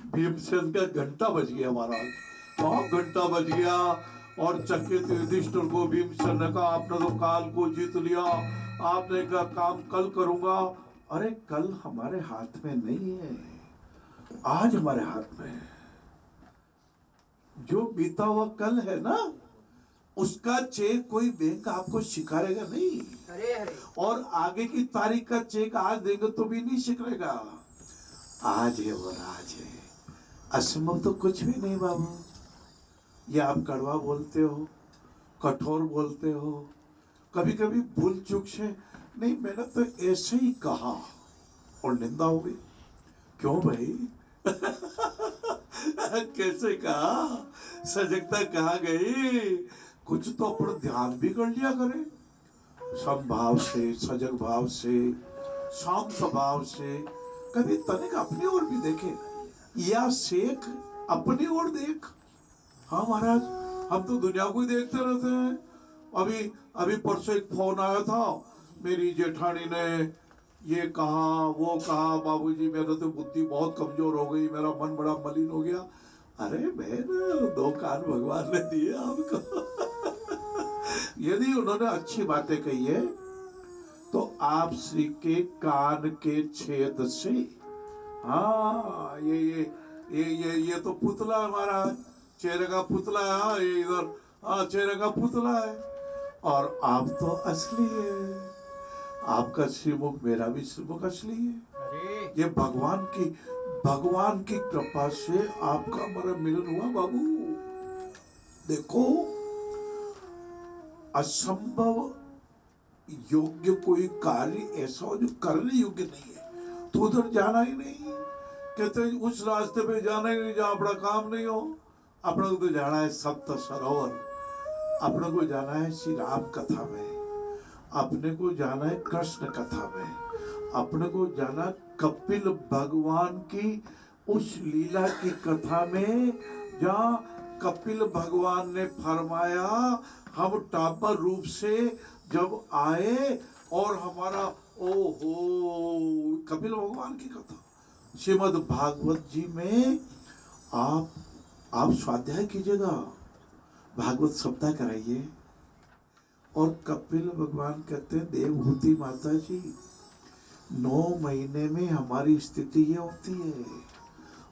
भीमसेन का घंटा बज गया महाराज। वहां घंटा बज गया और चकित युधिष्ठिर को भीमसेन ने कहा आपने तो काल को जीत लिया, आपने कहा काम कल करूंगा। अरे कल हमारे हाथ में नहीं है, आज हमारे हाथ में है। जो बीता हुआ कल है ना, उसका चेक कोई बैंक आपको शिकारेगा नहीं। अरे अरे और आगे की तारीख का चेक आज देंगे तो भी नहीं शिकारेगा। आज है वो राज है, असंभव तो कुछ भी नहीं बाबू। ये आप कड़वा बोलते हो, कठोर बोलते हो, कभी कभी भूल चूक से, नहीं मैंने तो ऐसे ही कहा और निंदा हो गई। क्यों भाई? कैसे कहा? सजगता कहाँ गई? कुछ तो अपन ध्यान भी कर लिया करें, समभाव से, सजग भाव से, शांत भाव से। कभी तनिक अपनी ओर भी देखे या शेख अपनी ओर देख। हाँ महाराज, हम तो दुनिया को ही देखते रहते हैं। अभी अभी परसों एक फोन आया था, मेरी जेठानी ने ये कहा वो कहा, बाबूजी मेरा तो बुद्धि बहुत कमजोर हो गई, मेरा मन बड़ा मलिन हो गया। अरे बहन, दो कान भगवान ने दिए आपको। यदि उन्होंने अच्छी बातें कही है तो आप श्री के कान के छेद से, हाँ ये तो पुतला है महाराज, चेहरे का पुतला है। हाँ ये इधर, हाँ चेहरे का पुतला है, और आप तो असली है। आपका श्रीमुख, मेरा भी श्रीमुख असली है। ये भगवान की कृपा से आपका हमारा मिलन हुआ बाबू। देखो, असंभव योग्य कोई कार्य ऐसा हो जो करने योग्य नहीं है तो उधर जाना ही नहीं। कहते हैं उस रास्ते पे जाना ही नहीं जहाँ अपना काम नहीं हो। अपने को तो जाना है सप्त सरोवर, अपने को जाना है श्री राम कथा में, अपने को जाना है कृष्ण कथा में, अपने को जाना कपिल भगवान की उस लीला की कथा में जहाँ कपिल भगवान ने फरमाया हम टापर रूप से जब आए और हमारा, ओहो, कपिल भगवान की कथा श्रीमद् भागवत जी में आप स्वाध्याय कीजिएगा, भागवत सप्ताह कराइए। और कपिल भगवान कहते हैं देवभूति माता जी 9 महीने में हमारी स्थिति ये होती है।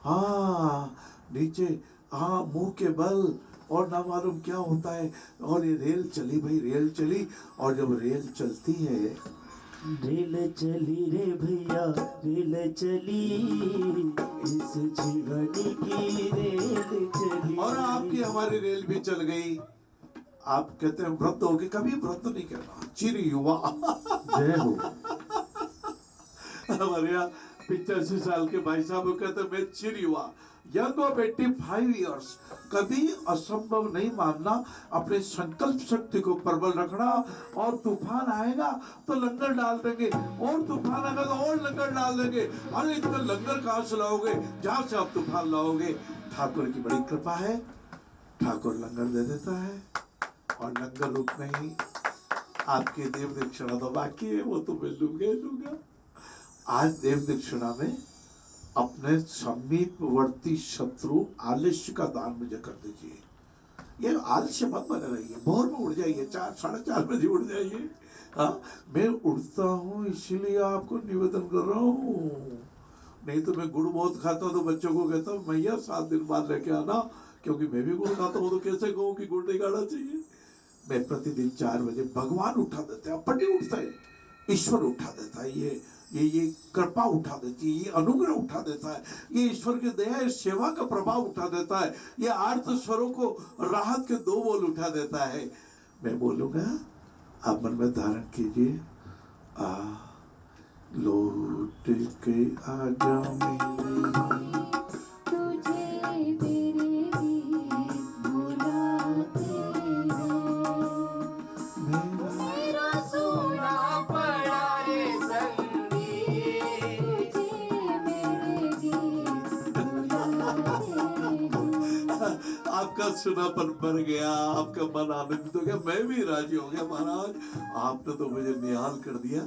हाँ नीचे, हाँ मुंह के बल, और ना मालूम क्या होता है। और ये रेल चली भाई, रेल चली, और जब रेल चलती है, रेल चली रे भैया रेल चली, इस जीवन की रेल चली। और आपकी हमारी रेल भी चल गई। आप कहते हैं वृद्ध हो गए, कभी वृद्ध नहीं कहना, चिर युवा। जय हो। हमारे यहाँ 85 साल के भाई साहब कहते हैं मैं चिर युवा, यंग और 85 ईयर्स। कभी असंभव नहीं मानना, अपने संकल्प शक्ति को प्रबल रखना। और तूफान आएगा तो लंगर डाल देंगे, और तूफान आएगा तो और लंगर डाल देंगे। अरे इतना लंगर कहाँ से लाओगे, जहाँ से आप तूफान लाओगे। ठाकुर की बड़ी कृपा है, ठाकुर लंगर दे देता है, और लंगर रूप में ही आपकी देव दक्षिणा तो बाकी है, वो तो मैं लूंगा। आज देव दक्षिणा में अपने समीपवर्ती शत्रु आलस्य का दान मुझे कर दीजिए। ये आलस्य मत बने रहिए, भोर में उड़ जाइए, 4 साढ़े 4 बजे उड़ जाइए। हाँ मैं उड़ता हूँ इसीलिए आपको निवेदन कर रहा हूँ। नहीं तो मैं गुड़ बहुत खाता हूँ तो बच्चों को कहता हूँ भैया 7 दिन बाद लेके आना, क्योंकि मैं भी गुड़ खाता हूँ तो कैसे कहूँ कि गुड़ नहीं खाना चाहिए। मैं प्रतिदिन 4 बजे, भगवान उठा देते हैं, अपन नहीं उठता है, ईश्वर उठा देता है। ये कृपा उठा देती है, ये अनुग्रह उठा देता है, ये ईश्वर की दया सेवा का प्रभाव उठा देता है, ये आर्त स्वरों को राहत के 2 बोल उठा देता है। मैं बोलूंगा, आप मन में धारण कीजिए, आ लौट के आजा मेरे, आपका सुनापन बढ़ गया, आपका मन आनंदित हो गया, मैं भी राजी हो गया। महाराज आपने तो मुझे निहाल कर दिया।